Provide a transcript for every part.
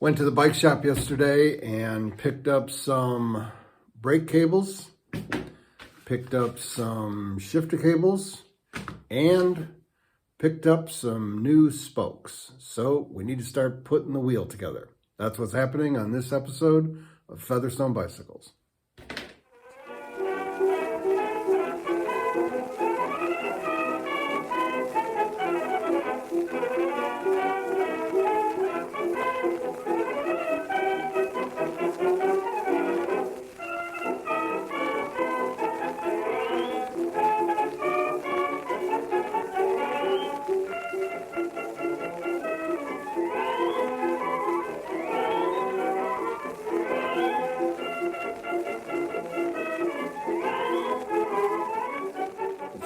Went to the bike shop yesterday and picked up some brake cables, picked up some shifter cables, and picked up some new spokes. So we need to start putting the wheel together. That's what's happening on this episode of Featherstone Bicycles.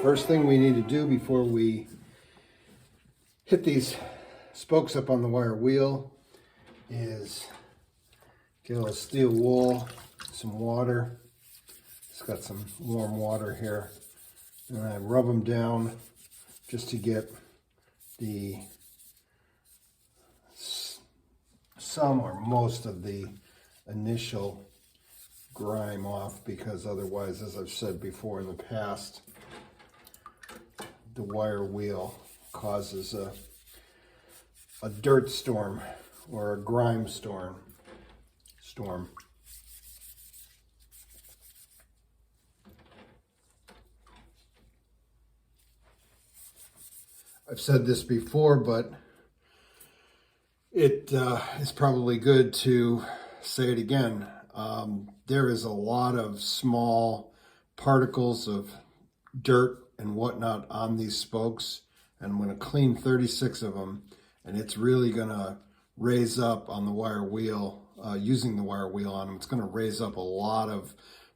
First thing we need to do before we hit these spokes up on the wire wheel is get a little steel wool, some water. It's got some warm water here. And I rub them down just to get the some or most of the initial grime off, because otherwise, as I've said before in the past, the wire wheel causes a dirt storm or a grime storm. I've said this before, but it is probably good to say it again. There is a lot of small particles of dirt and whatnot on these spokes, and I'm going to clean 36 of them, and it's really going to raise up on the wire wheel, using the wire wheel on them. It's going to raise up a lot of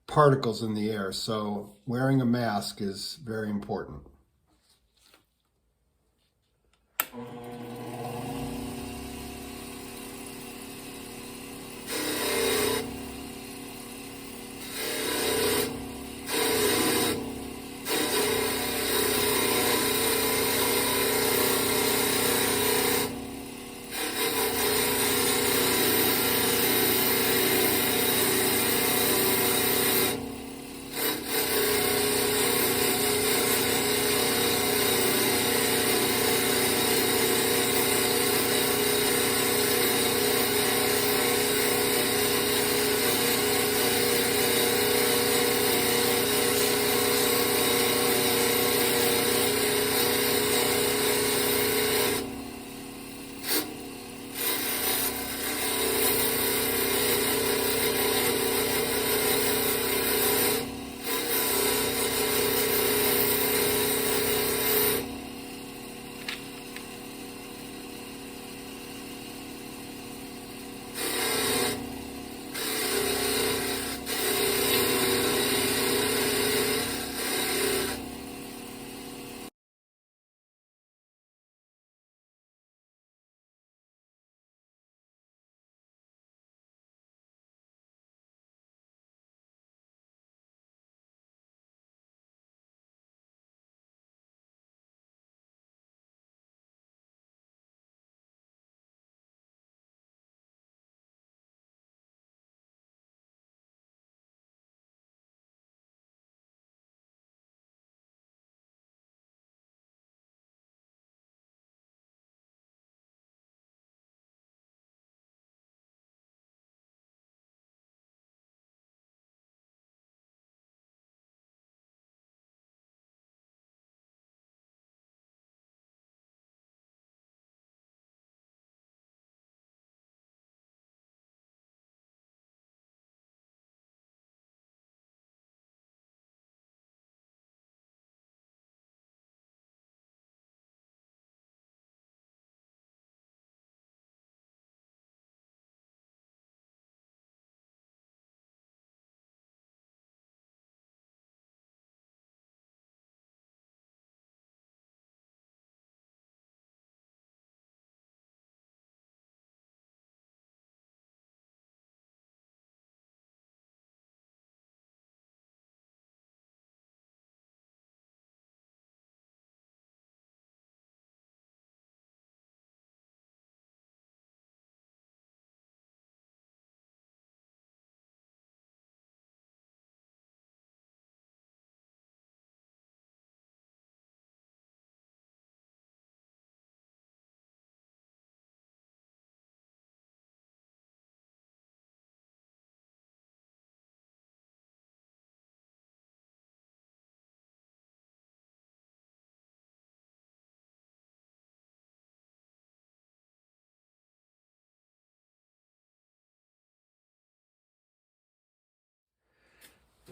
particles in the air, so wearing a mask is very important.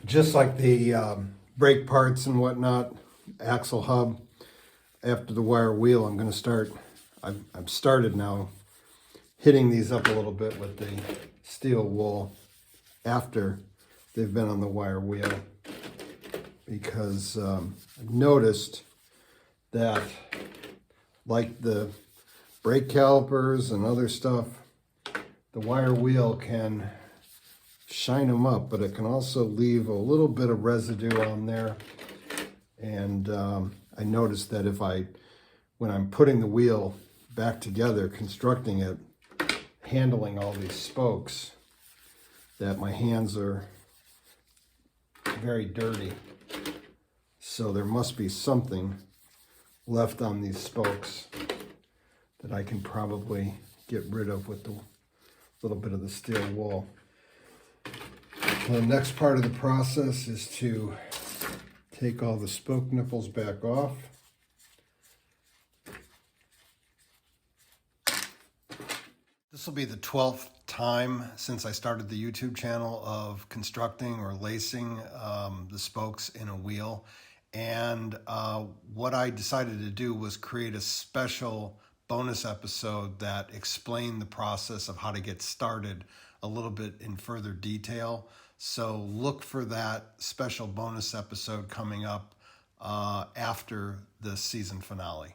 just like the brake parts and whatnot, axle hub, after the wire wheel, I'm going to start, I've started now hitting these up a little bit with the steel wool after they've been on the wire wheel, because I've noticed that, like the brake calipers and other stuff, the wire wheel can shine them up, but it can also leave a little bit of residue on there. And I noticed that when I'm putting the wheel back together, constructing it, handling all these spokes, that my hands are very dirty. So there must be something left on these spokes that I can probably get rid of with the little bit of the steel wool. The next part of the process is to take all the spoke nipples back off. This will be the 12th time since I started the YouTube channel of constructing or lacing the spokes in a wheel. And what I decided to do was create a special bonus episode that explained the process of how to get started a little bit in further detail. So look for that special bonus episode coming up after the season finale.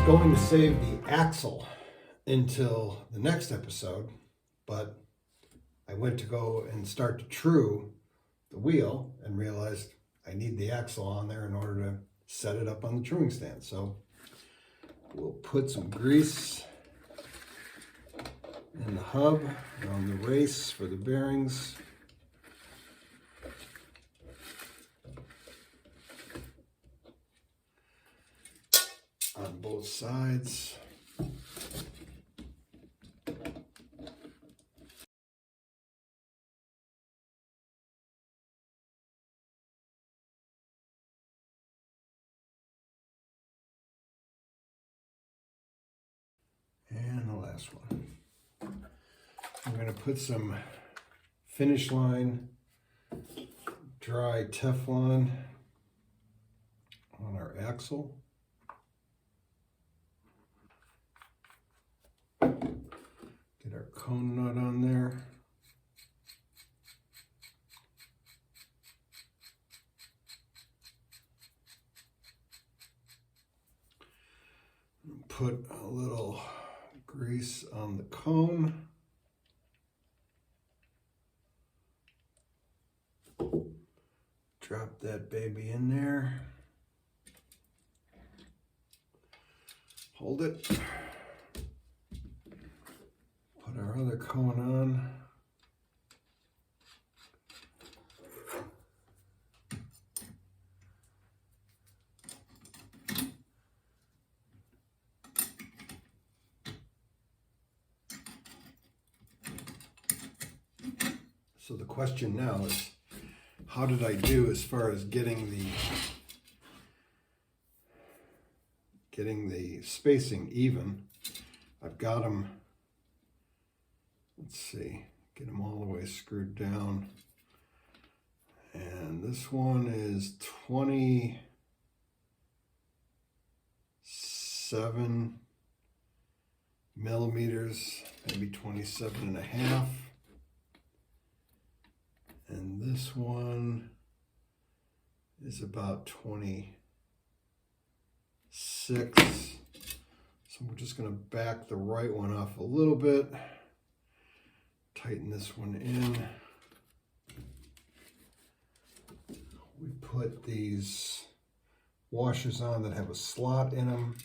Going to save the axle until the next episode, but I went to go and start to true the wheel and realized I need the axle on there in order to set it up on the truing stand. So we'll put some grease in the hub on the race for the bearings. On both sides. And the last one. I'm going to put some finish line dry Teflon on our axle. Get our cone nut on there. Put a little grease on the cone. Drop that baby in there. Hold it. our other cone on. So the question now is, how did I do as far as getting the spacing even? I've got them, let's see, get them all the way screwed down. And this one is 27 millimeters, maybe 27.5. And this one is about 26. So we're just going to back the right one off a little bit, tighten this one in. We put these washers on that have a slot in them,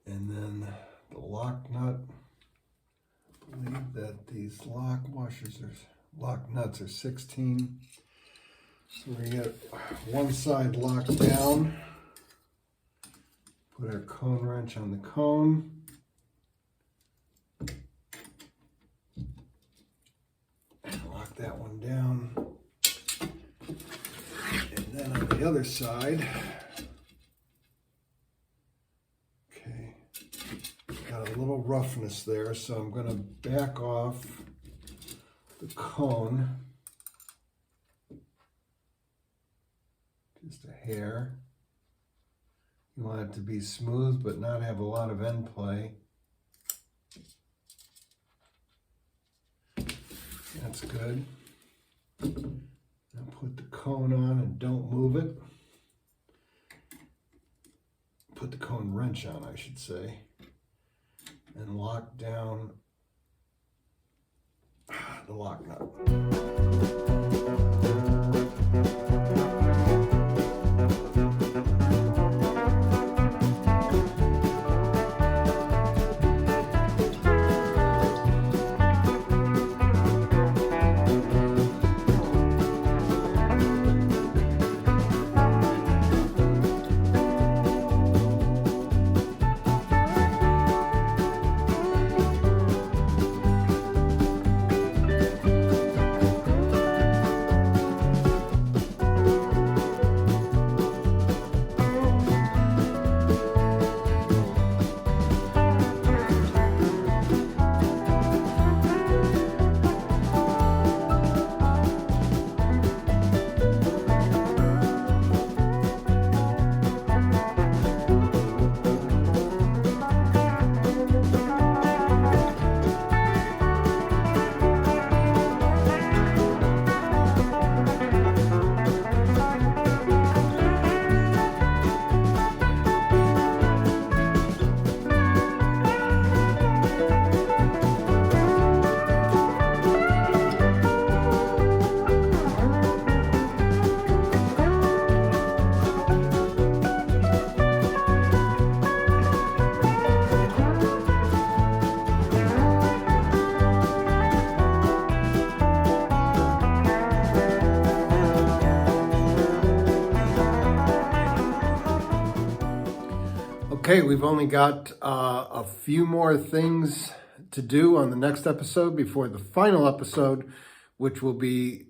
and then the lock nut. I believe that these lock nuts are 16. So we're gonna get one side locked down. Put our cone wrench on the cone. And lock that one down. And then on the other side, okay, got a little roughness there, so I'm going to back off the cone just a hair. You want it to be smooth but not have a lot of end play. That's good. Now put the cone on and don't move it. Put the cone wrench on, I should say, and lock down the lock nut. Okay, we've only got a few more things to do on the next episode before the final episode, which will be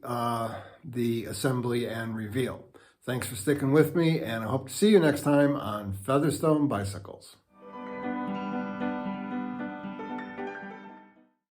the assembly and reveal. Thanks for sticking with me, and I hope to see you next time on Featherstone Bicycles.